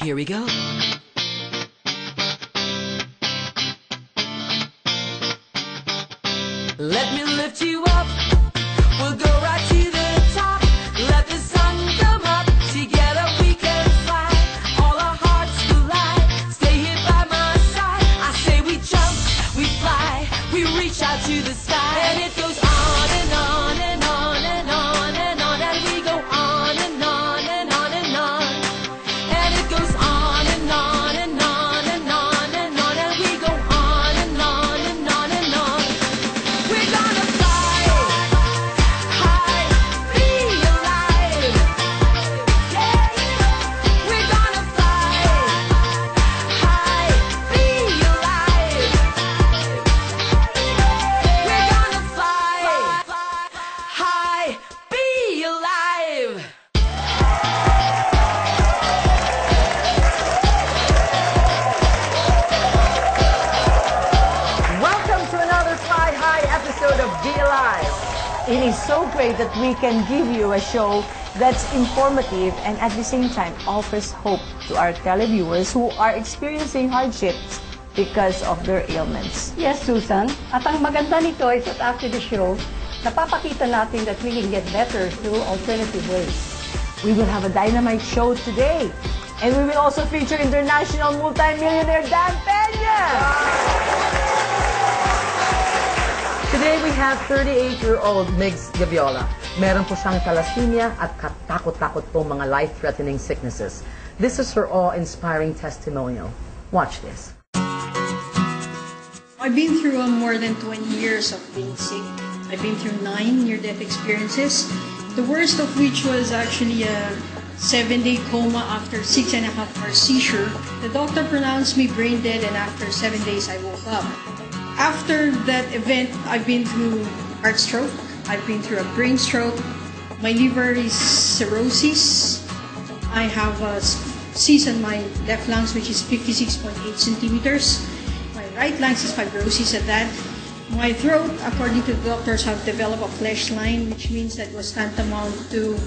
Here we go. Let me lift you up. We'll go right to the top. Let the sun come up. Together we can fly. All our hearts collide. Stay here by my side. I say we jump, we fly, we reach out to the sky. And it goes on and on and on and on and on. And we go on and on and on and on. And it goes on and on and on and on and on. And we go on and on and on and on. We're gonna fly high, be alive. Yeah, we're gonna fly high, be alive. We're gonna fly high, be alive. Welcome to another Fly High episode of Be Alive. It is so great that we can give you a show that's informative and at the same time offers hope to our televiewers who are experiencing hardships because of their ailments. Yes, Susan. At ang maganda nito is that after the show, napapakita natin that we can get better through alternative ways. We will have a dynamite show today. And we will also feature international multimillionaire Dan Peña. Today we have 38-year-old Migs Gaviola. Meron po siyang thalassemia at katakot-takot po mga life-threatening sicknesses. This is her awe-inspiring testimonial. Watch this. I've been through more than 20 years of being sick. I've been through 9 near-death experiences, the worst of which was actually a 7-day coma after 6.5-hour seizure. The doctor pronounced me brain dead, and after 7 days I woke up. After that event, I've been through heart stroke, I've been through a brain stroke, my liver is cirrhosis, I have a cyst in my left lungs which is 56.8 centimeters, my right lungs is fibrosis at that, my throat, according to the doctors, have developed a flesh line, which means that was tantamount to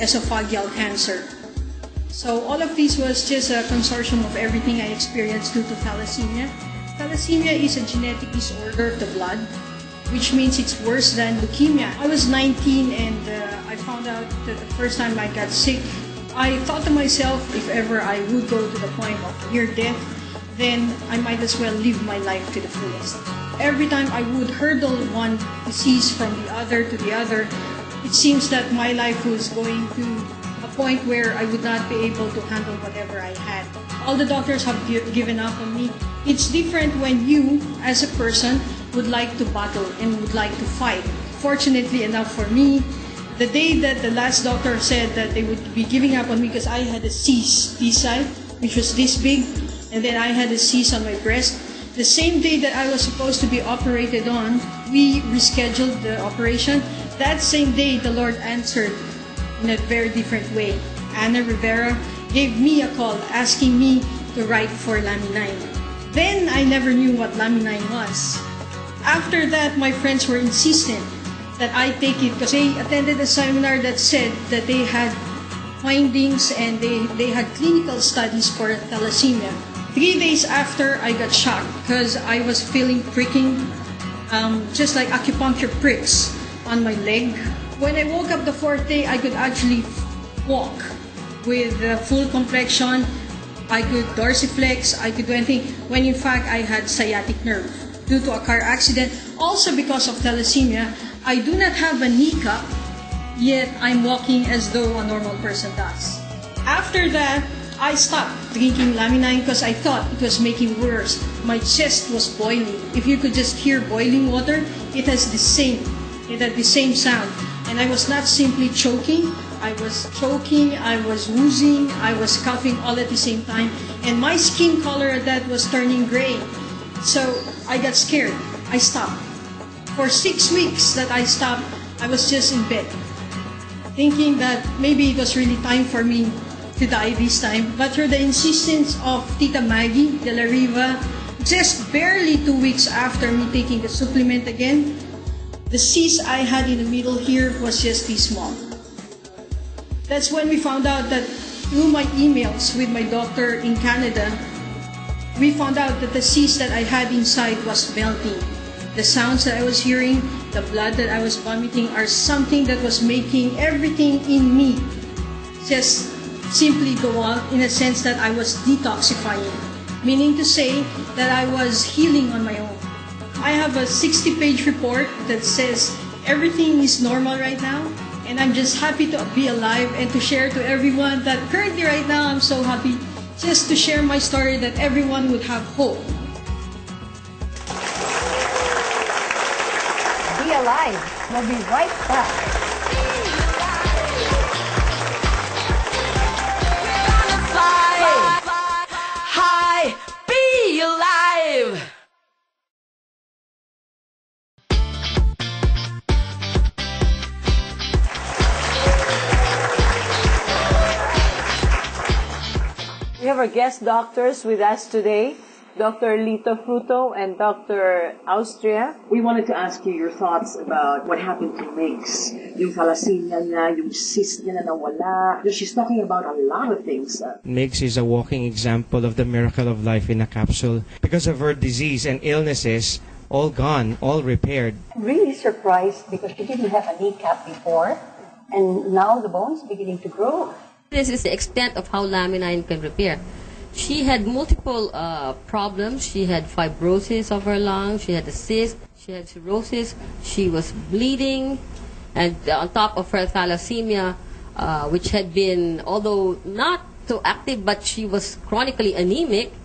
esophageal cancer. So all of this was just a consortium of everything I experienced due to thalassemia. Thalassemia is a genetic disorder of the blood, which means it's worse than leukemia. I was 19 and I found out that the first time I got sick, I thought to myself, if ever I would go to the point of near death, then I might as well live my life to the fullest. Every time I would hurdle one disease from the other to the other, it seems that my life was going to a point where I would not be able to handle whatever I had. All the doctors have given up on me. It's different when you, as a person, would like to battle and would like to fight. Fortunately enough for me, the day that the last doctor said that they would be giving up on me because I had a cyst this side, which was this big, and then I had a cyst on my breast, the same day that I was supposed to be operated on, we rescheduled the operation. That same day, the Lord answered in a very different way. Anna Rivera gave me a call asking me to write for Laminine. Then I never knew what Laminine was. After that, my friends were insistent that I take it because they attended a seminar that said that they had findings and they had clinical studies for thalassemia. 3 days after, I got shocked because I was feeling pricking, just like acupuncture pricks on my leg. When I woke up the 4th day, I could actually walk with full complexion. I could dorsiflex, I could do anything, when in fact I had sciatic nerve due to a car accident. Also because of thalassemia, I do not have a kneecap, yet I'm walking as though a normal person does. After that, I stopped drinking Laminine because I thought it was making worse. My chest was boiling. If you could just hear boiling water, it had the same sound. And I was not simply choking, I was choking, I was wheezing, I was coughing all at the same time. And my skin color at that was turning gray. So I got scared. I stopped. For 6 weeks that I stopped, I was just in bed, thinking that maybe it was really time for me to die this time. But through the insistence of Tita Maggie de la Riva, just barely 2 weeks after me taking the supplement again, the cyst I had in the middle here was just this small. That's when we found out that through my emails with my doctor in Canada, we found out that the cyst that I had inside was melting. The sounds that I was hearing, the blood that I was vomiting are something that was making everything in me just simply go out, in a sense that I was detoxifying. Meaning to say that I was healing on my own. I have a 60-page report that says everything is normal right now, and I'm just happy to be alive and to share to everyone that currently right now I'm so happy just to share my story that everyone would have hope. Be alive. We'll be right back. Fly high, be alive. We have our guest doctors with us today, Dr. Lito Fruto and Dr. Austria. We wanted to ask you your thoughts about what happened to Migs. Yung thalassemia niya, yung cyst niya na nawala. She's talking about a lot of things. Migs is a walking example of the miracle of life in a capsule. Because of her disease and illnesses, all gone, all repaired. I'm really surprised because she didn't have a kneecap before, and now the bone's beginning to grow. This is the extent of how Laminine can repair. She had multiple problems. She had fibrosis of her lungs, she had a cyst, she had cirrhosis, she was bleeding, and on top of her thalassemia, which had been, although not so active, but she was chronically anemic,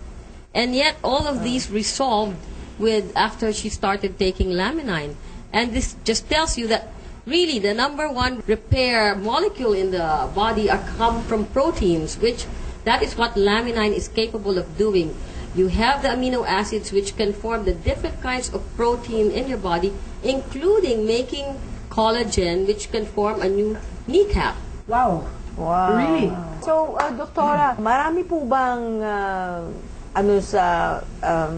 and yet all of these resolved with after she started taking Laminine. And this just tells you that really, the number one repair molecule in the body come from proteins, which that is what Laminine is capable of doing. You have the amino acids which can form the different kinds of protein in your body, including making collagen, which can form a new kneecap. Wow. Wow. Really? So, Doktora, marami po bang sa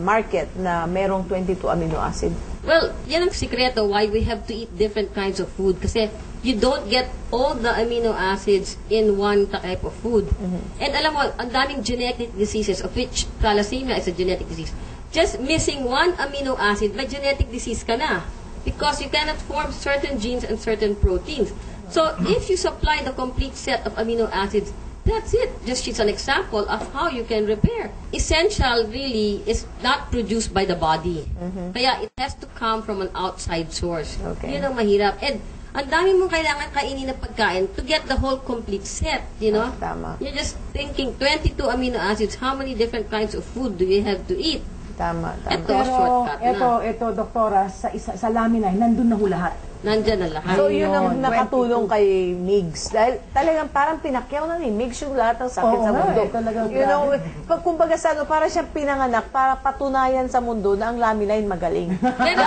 market na merong 22 amino acid? Well, yan ang sikreto why we have to eat different kinds of food. Kasi you don't get all the amino acids in one type of food. And alam mo, ang daming genetic diseases, of which thalassemia is a genetic disease. Just missing one amino acid, may genetic disease ka na. Because you cannot form certain genes and certain proteins. So, if you supply the complete set of amino acids, that's it. Just it's an example of how you can repair. Essential really is not produced by the body. Kaya it has to come from an outside source. Okay. Yun ang mahirap. And ang dami mong kailangan kainin na pagkain to get the whole complete set, you know? Tama. You're just thinking 22 amino acids, how many different kinds of food do you have to eat? Tama. Ito, shortcut na. Ito, Doktora, sa Laminine, nandun na ho lahat. Nandyan na lahat. So, yun ang Ayun, nakatulong kay Migs. Dahil talagang parang pinakyaw na ni Migs yung lahat ng sakit Oo sa nga, mundo. talagang You know, kumbaga sa para siyang pinanganak para patunayan sa mundo na ang Laminine magaling. Pero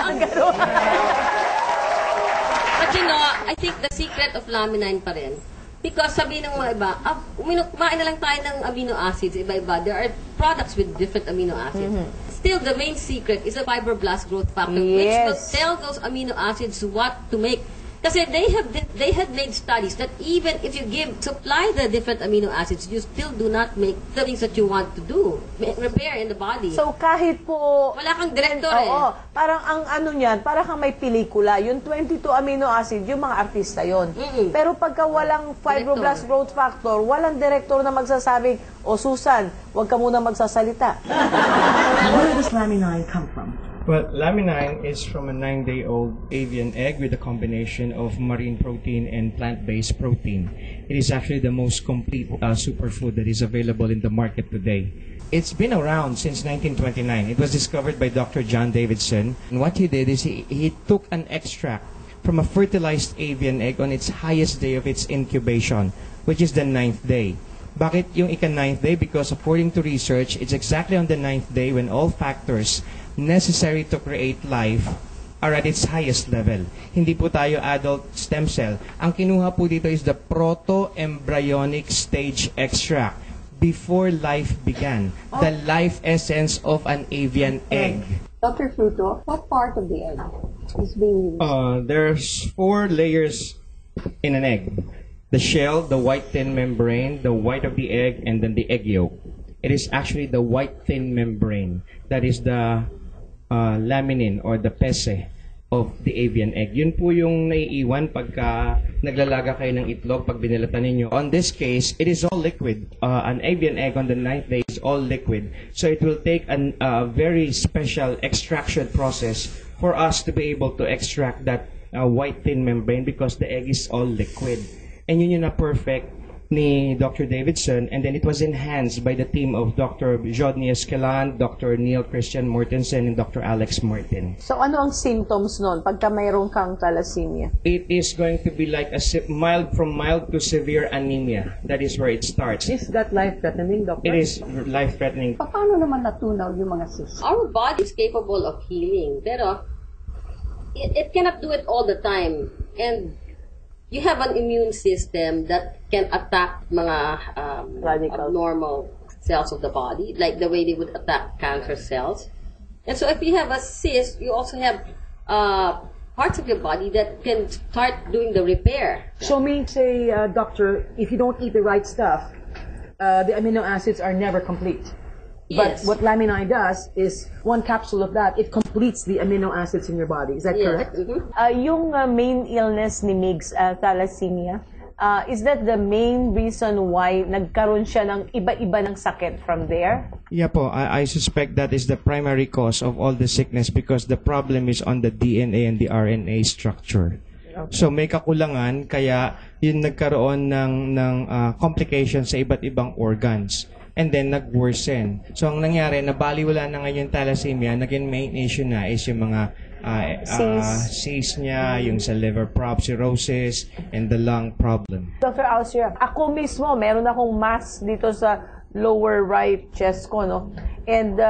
but you know, I think the secret of Laminine pa rin. Because sabi ng mga iba, kumain na lang tayo ng amino acids, iba-iba. There are products with different amino acids. Still, the main secret is a fibroblast growth factor, which will tell those amino acids what to make. Kasi they have made studies that even if you supply the different amino acids, you still do not make the things that you want to do, repair in the body. So, kahit po... Wala kang director Oo, parang ang ano niyan, parang kang may pelikula. Yung 22 amino acid, yung mga artista yon. Pero pagka walang fibroblast growth factor, walang director na magsasabing, Susan, huwag ka muna magsasalita. Where does Laminine come from? Well, Laminine is from a 9-day-old avian egg with a combination of marine protein and plant-based protein. It is actually the most complete superfood that is available in the market today. It's been around since 1929. It was discovered by Dr. John Davidson. And what he did is he took an extract from a fertilized avian egg on its highest day of its incubation, which is the 9th day. Bakit yung ika-9th day? Because according to research, it's exactly on the 9th day when all factors necessary to create life are at its highest level. Hindi po tayo adult stem cell. Ang kinuha po dito is the proto-embryonic stage extract before life began. The life essence of an avian egg. Dr. Fruto, what part of the egg is being used? There's 4 layers in an egg. the shell, the white thin membrane, the white of the egg, and then the egg yolk. It is actually the white thin membrane that is the laminine or the pese of the avian egg. Yun po yung naiiwan pagka naglalaga kayo ng itlog pag binilatan ninyo. On this case, it is all liquid. An avian egg on the 9th day is all liquid. So it will take a very special extraction process for us to be able to extract that white thin membrane because the egg is all liquid. And yun yung na-perfect ni Dr. Davidson, and then it was enhanced by the team of Dr. Jodney Escalan, Dr. Neil Christian Mortensen, and Dr. Alex Martin. So ano ang symptoms nun pagka mayroon kang thalassemia? It is going to be like a mild to severe anemia. That is where it starts. Is that life-threatening, Doctor? It is life-threatening. Paano naman natunaw yung mga cysts? Our body is capable of healing, pero it cannot do it all the time. And you have an immune system that can attack mga abnormal cells of the body, like the way they would attack cancer cells. And so if you have a cyst, you also have parts of your body that can start doing the repair. So means say, doctor, if you don't eat the right stuff, the amino acids are never complete. Yes. But what Laminine does is one capsule of that, it completes the amino acids in your body. Is that correct? Yung main illness ni Migs, thalassemia, is that the main reason why nagkaroon siya ng iba-iba ng sakit from there? Yeah po, I suspect that is the primary cause of all the sickness because the problem is on the DNA and the RNA structure. Okay. So may kakulangan kaya yun nagkaroon ng complications sa iba't ibang organs. And then nag-worsen. So ang nangyari, nabaliwala na ngayon yung thalassemia, naging main issue na is yung mga cysts niya, yung sa liver cirrhosis, and the lung problem. Dr. Alcia, ako mismo, meron akong mass dito sa lower right chest ko, no? And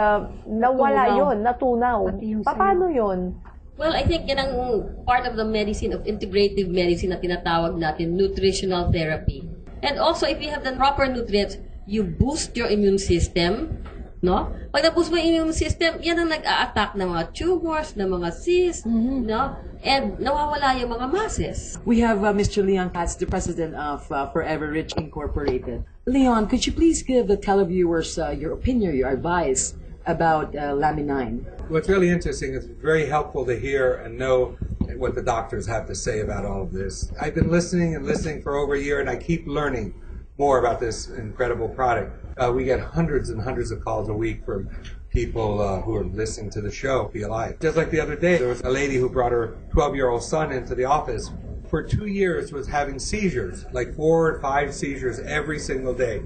nawala yun, natunaw. Paano yun? Well, I think yan ang part of the medicine, of integrative medicine na tinatawag natin, nutritional therapy. And also, if you have the proper nutrients, you boost your immune system, no? Pag na-boost mo yung immune system, yan ang nag-a-attack ng mga tumors, ng mga cysts, no? And nawawala yung mga masses. We have Mr. Leon Katz, the president of Forever Rich Incorporated. Leon, could you please give the televiewers your opinion, your advice about Laminine? What's really interesting is very helpful to hear and know what the doctors have to say about all of this. I've been listening for over a year, and I keep learning more about this incredible product. We get hundreds and hundreds of calls a week from people who are listening to the show, Be Alive. Just like the other day, there was a lady who brought her 12-year-old son into the office. For 2 years was having seizures, like 4 or 5 seizures every single day.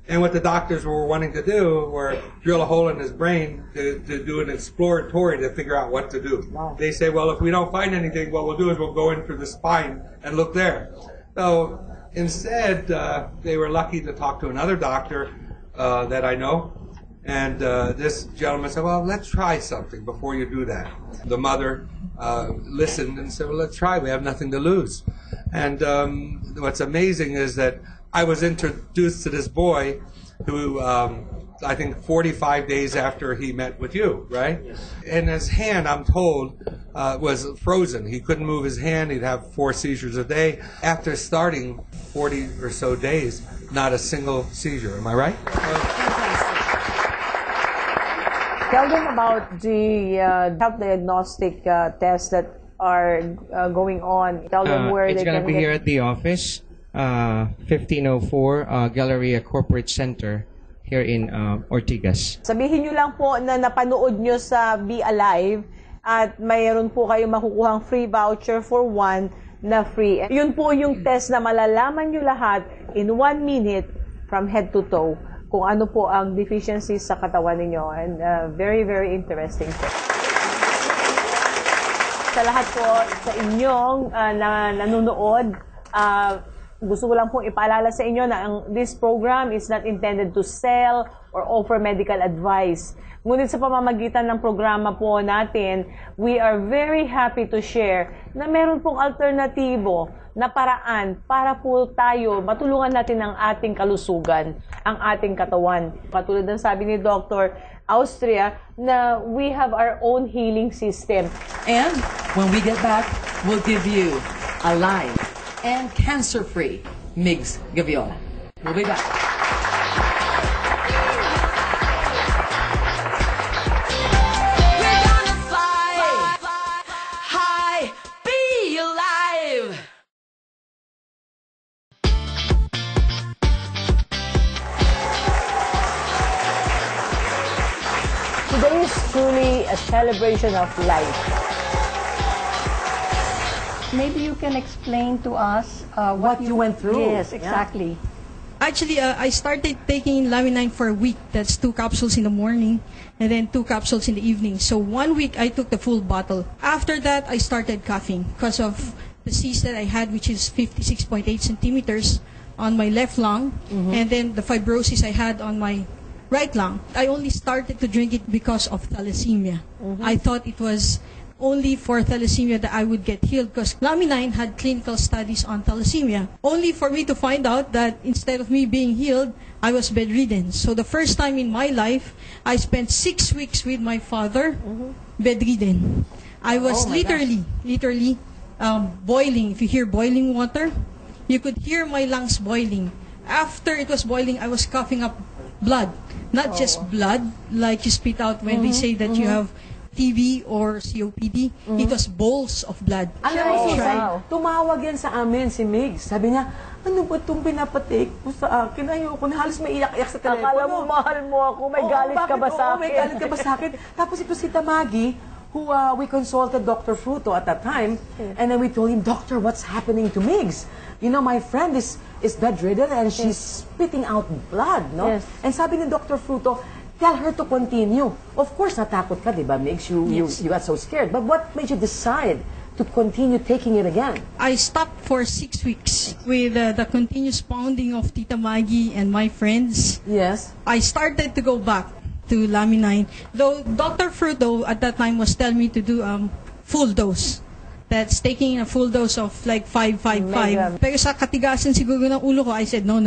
And what the doctors were wanting to do were drill a hole in his brain to do an exploratory to figure out what to do. Wow. They say, well, if we don't find anything, what we'll do is we'll go in through the spine and look there. So instead, they were lucky to talk to another doctor that I know. And this gentleman said, well, let's try something before you do that. The mother listened and said, well, let's try. We have nothing to lose. And what's amazing is that I was introduced to this boy who, I think 45 days after he met with you, right? And his hand, I'm told, was frozen. He couldn't move his hand. He'd have 4 seizures a day. After starting 40 or so days, not a single seizure. Am I right? Tell them about the health diagnostic tests that are going on. Tell them where they can get... It's going to be here at the office, 1504 Galleria Corporate Center here in Ortigas. Sabihin nyo lang po na napanood nyo sa Be Alive at mayroon po kayo makukuhang free voucher for 1 na free. Yun po yung test na malalaman nyo lahat in 1 minute from head to toe kung ano po ang deficiencies sa katawan ninyo. And very, very interesting po. Sa lahat po sa inyong nanonood, gusto ko lang pong ipaalala sa inyo na this program is not intended to sell or offer medical advice. Ngunit sa pamamagitan ng programa po natin, we are very happy to share na meron pong alternatibo na paraan para po tayo matulungan natin ang ating kalusugan, ang ating katawan. Katulad ng sabi ni Dr. Austria na we have our own healing system. And when we get back, we'll give you Alive and cancer-free Migs Gaviola. We'll be back. We're gonna fly high, be alive. Today is truly a celebration of life. Maybe you can explain to us What you went through. Yes, Yeah. exactly. Actually, I started taking Laminine for a week. That's 2 capsules in the morning and then 2 capsules in the evening. So 1 week, I took the full bottle. After that, I started coughing because of the cyst that I had, which is 56.8 centimeters on my left lung, and then the fibrosis I had on my right lung. I only started to drink it because of thalassemia. I thought it was only for thalassemia that I would get healed because Laminine had clinical studies on thalassemia. Only for me to find out that instead of me being healed, I was bedridden. So the first time in my life, I spent 6 weeks with my father, bedridden. I was literally boiling. If you hear boiling water, you could hear my lungs boiling. After it was boiling, I was coughing up blood. Not just blood, like you spit out when they say that you have TB or COPD. It was bowls of blood. Alam mo, Susan, Wow. tumawag yan sa amin si Migs. Sabi niya, ano ba itong pinapatik mo sa akin? Ayoko na, halos may iyak-iyak sa telepono. Akala mo mahal mo ako, may Oo, galit ka bakit? ba Oo, sa may akin? galit ka ba sa akin? Tapos ito si Tamagi, who we consulted Dr. Fruto at that time, and then we told him, Doctor, what's happening to Migs? You know, my friend is bedridden and she's spitting out blood, no? Yes. And sabi ni Dr. Fruto, tell her to continue. Of course, natakot ka, di ba, Migs? You got so scared. But what made you decide to continue taking it again? I stopped for 6 weeks with the continuous pounding of Tita Maggie and my friends. Yes. I started to go back to Laminine. Though Dr. Fruto at that time was telling me to do full dose. That's taking a full dose of like 555. Pero sa katigasan siguro ng ulo ko, I said, no.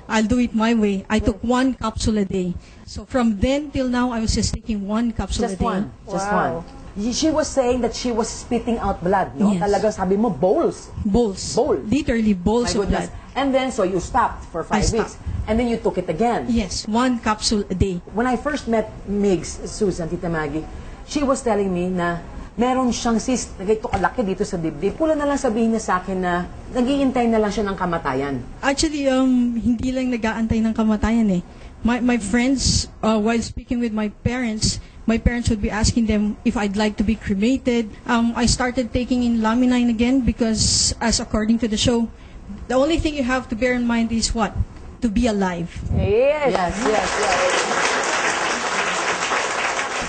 I'll do it my way. I took 1 capsule a day. So from then till now, I was just taking 1 capsule a Just day. one. Just Wow. one. She was saying that she was spitting out blood, no? Yes. Talaga sabi mo, bowls. Bowls. Bowl. Literally bowls My of goodness. blood. And then, so you stopped for 5 I weeks. And then you took it again. Yes, 1 capsule a day. When I first met Migs, Susan, Tita Maggie, she was telling me na meron siyang cyst na ganito kalaki dito sa dibdib. Pula na lang sabihin niya sa akin na naghihintay na lang siya ng kamatayan. Actually, hindi lang nag-aantay ng kamatayan eh. My friends, while speaking with my parents would be asking them if I'd like to be cremated. I started taking in Laminine again because, as according to the show, the only thing you have to bear in mind is what? To be alive. Yes. Yes.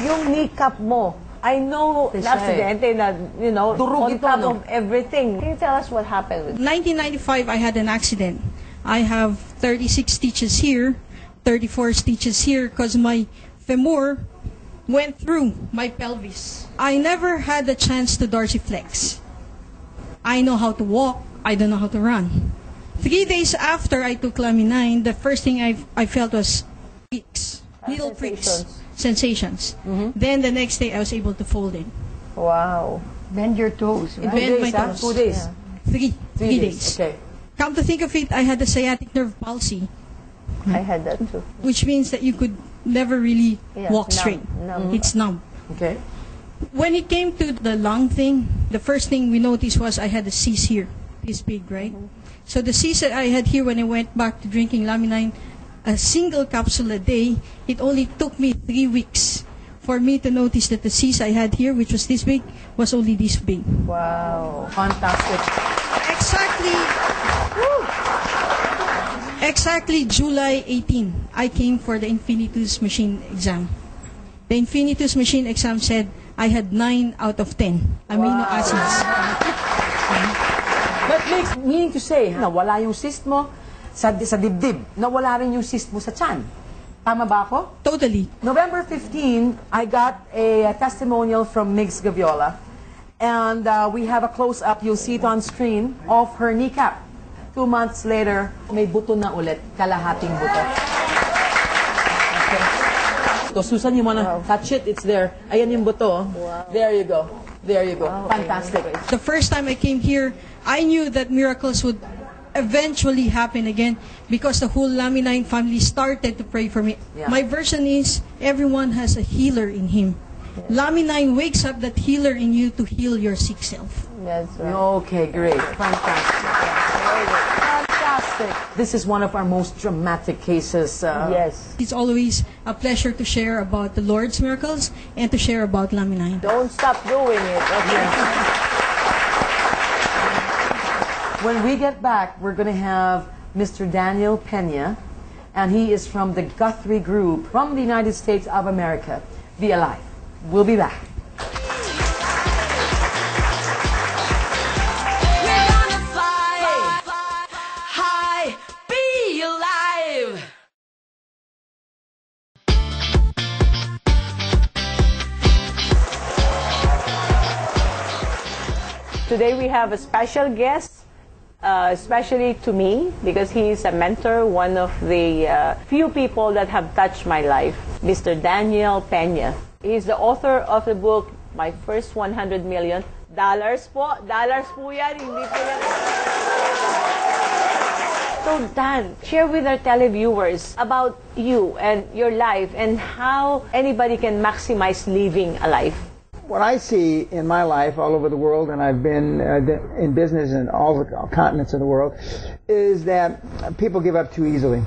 Yung kneecap mo, I know They na say. aksidente na, you know, Durog on ito, top no? of everything. Can you tell us what happened with 1995, I had an accident. I have 36 stitches here, 34 stitches here because my femur went through my pelvis. I never had the chance to dorsiflex. I know how to walk. I don't know how to run. 3 days after I took Laminine, the first thing I felt was pricks, little pricks, sensations. Then the next day I was able to fold in. Wow. Bend your toes, right? Bend my days, toes. 2 days. Yeah. Three days. Okay. Come to think of it, I had a sciatic nerve palsy, I had that too. which means that you could never really Yeah, walk numb, straight. numb. It's numb. Okay. When it came to the lung thing, the first thing we noticed was I had a cyst here, this big, right? So the cyst that I had here when I went back to drinking Laminine, a single capsule a day, it only took me 3 weeks for me to notice that the cyst I had here, which was this big, was only this big. Wow. Fantastic. Exactly July 18, I came for the Infinitus machine exam. The Infinitus machine exam said I had 9 out of 10 amino acids. But makes meaning to say, nawala yung cyst mo sa dibdib. Nawala rin yung cyst mo sa tiyan. Tama ba ako? Totally. November 15, I got a testimonial from Migs Gaviola. And we have a close-up, you'll see it on screen, of her kneecap. 2 months later, may buto na ulit, kalahating buto. Okay. So Susan, you wanna touch it? It's there. Ayan yung buto. Wow. There you go. There you go. Fantastic. The first time I came here, I knew that miracles would eventually happened again because the whole Laminine family started to pray for me. Yeah. My version is everyone has a healer in him. Laminine wakes up that healer in you to heal your sick self. That's right. Okay, great. Fantastic. Fantastic. This is one of our most dramatic cases. Yes. It's always a pleasure to share about the Lord's miracles and to share about Laminine. Don't stop doing it. Okay. When we get back, we're going to have Mr. Daniel Pena, and he is from the Guthrie Group from the United States of America. Be alive. We'll be back. We're gonna fly high, be alive. Today we have a special guest, especially to me, because he is a mentor, one of the few people that have touched my life, Mr. Daniel Pena. He's the author of the book, My First $100 Million. Dollars po yan, hindi po yan. So Dan, share with our televiewers about you and your life and how anybody can maximize living a life. What I see in my life all over the world, and I've been in business in all the continents of the world, is that people give up too easily.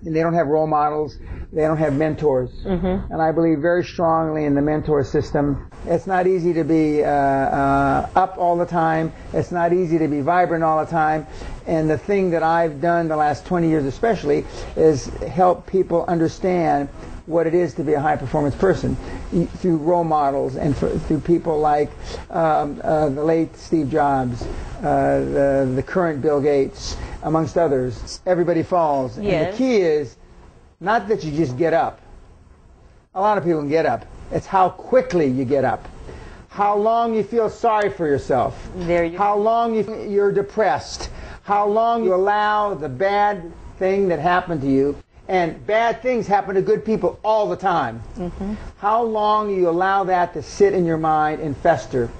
And they don't have role models. They don't have mentors. And I believe very strongly in the mentor system. It's not easy to be up all the time. It's not easy to be vibrant all the time. And the thing that I've done the last 20 years especially is help people understand what it is to be a high-performance person through role models and through people like the late Steve Jobs, the current Bill Gates, amongst others. Everybody falls. Yes. And the key is not that you just get up. A lot of people can get up. It's how quickly you get up. How long you feel sorry for yourself. How long you're depressed. How long you allow the bad thing that happened to you. And bad things happen to good people all the time. How long you allow that to sit in your mind and fester.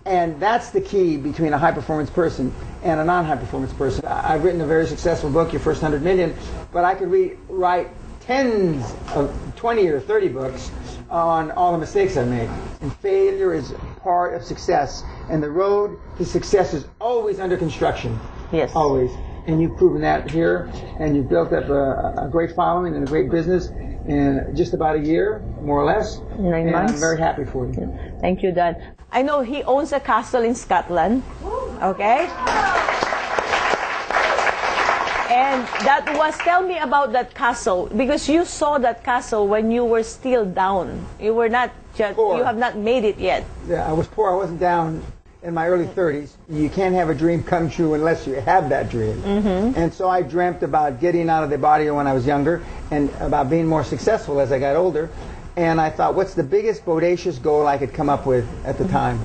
And that's the key between a high-performance person and a non-high-performance person. I've written a very successful book, Your First 100 Million, but I could write tens of 20 or 30 books on all the mistakes I've made. And failure is part of success. And the road to success is always under construction. Yes. Always. And you've proven that here, and you've built up a great following and a great business in just about a year, more or less. 9 months. I'm very happy for you. Thank you, Dan. I know he owns a castle in Scotland. Okay? And that was, tell me about that castle, because you saw that castle when you were still down. You were not just, Poor. you have not made it yet. Yeah, I was poor. I wasn't down in my early 30s. You can't have a dream come true unless you have that dream. And so I dreamt about getting out of the body when I was younger and about being more successful as I got older. And I thought, what's the biggest bodacious goal I could come up with at the time?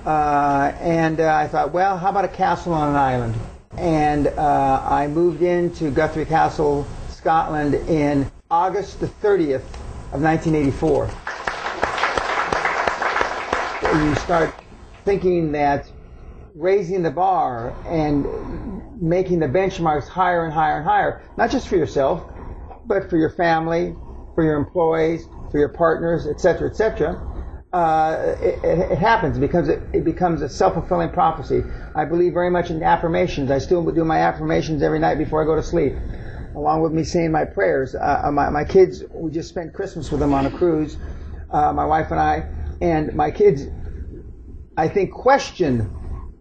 I thought, well, how about a castle on an island? And I moved into Guthrie Castle, Scotland in August the 30th of 1984. You start thinking that raising the bar and making the benchmarks higher and higher and higher, not just for yourself, but for your family, for your employees, for your partners, etc., etc., it happens because it becomes a self-fulfilling prophecy. I believe very much in affirmations. I still do my affirmations every night before I go to sleep, along with me saying my prayers. My kids, we just spent Christmas with them on a cruise, my wife and I, and my kids, I think, question.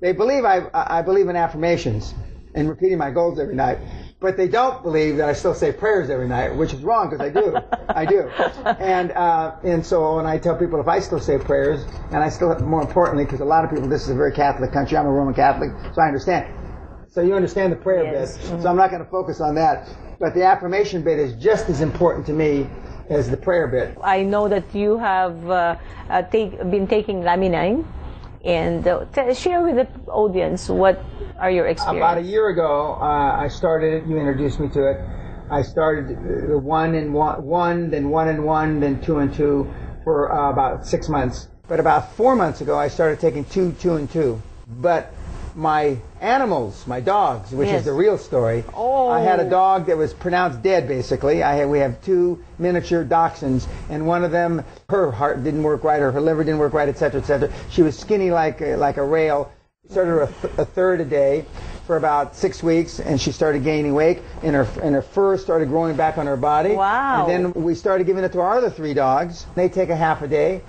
They believe I believe in affirmations and repeating my goals every night, but they don't believe that I still say prayers every night, which is wrong because I do. I do. And so when I tell people if I still say prayers, and I still, more importantly, because a lot of people, this is a very Catholic country. I'm a Roman Catholic, so I understand. So you understand the prayer bit. So I'm not going to focus on that. But the affirmation bit is just as important to me as the prayer bit. I know that you have been taking Laminine. And share with the audience, what are your experiences? About a year ago, I started it. You introduced me to it. I started the 1 and 1, then 1 and 1, then 2 and 2 for about 6 months. But about 4 months ago, I started taking 2, 2 and 2. But my animals, my dogs, which Yes. is the real story. Oh. I had a dog that was pronounced dead, basically. We have 2 miniature dachshunds, and one of them, her heart didn't work right, or her liver didn't work right, etc., etc. She was skinny like a rail. Started her a third a day for about 6 weeks, and she started gaining weight, and her fur started growing back on her body. Wow. And then we started giving it to our other 3 dogs. They take a half a day,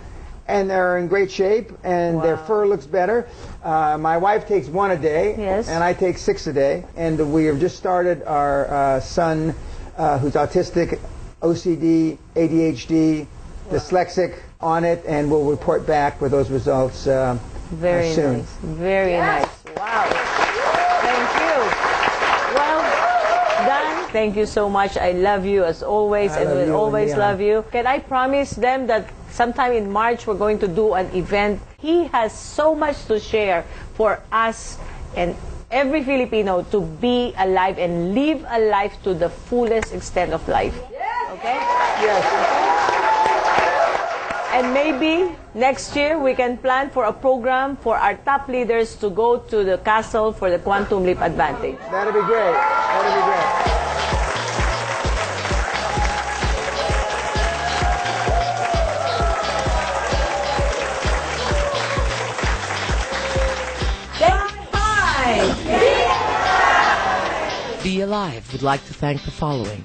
and they're in great shape, and their fur looks better. My wife takes 1 a day, Yes. and I take 6 a day. And we have just started our son, who's autistic, OCD, ADHD, dyslexic, on it, and we'll report back with those results Very soon. nice. Very nice. Wow. Thank you. Well, Dan, thank you so much. I love you as always, and love will you, always Leon. love you. Can I promise them that sometime in March we're going to do an event? He has so much to share for us and every Filipino to be alive and live a life to the fullest extent of life. Okay? Yes. And maybe next year we can plan for a program for our top leaders to go to the castle for the Quantum Leap Advantage. That'd be great. That'd be great. Hi! Be Alive would like to thank the following: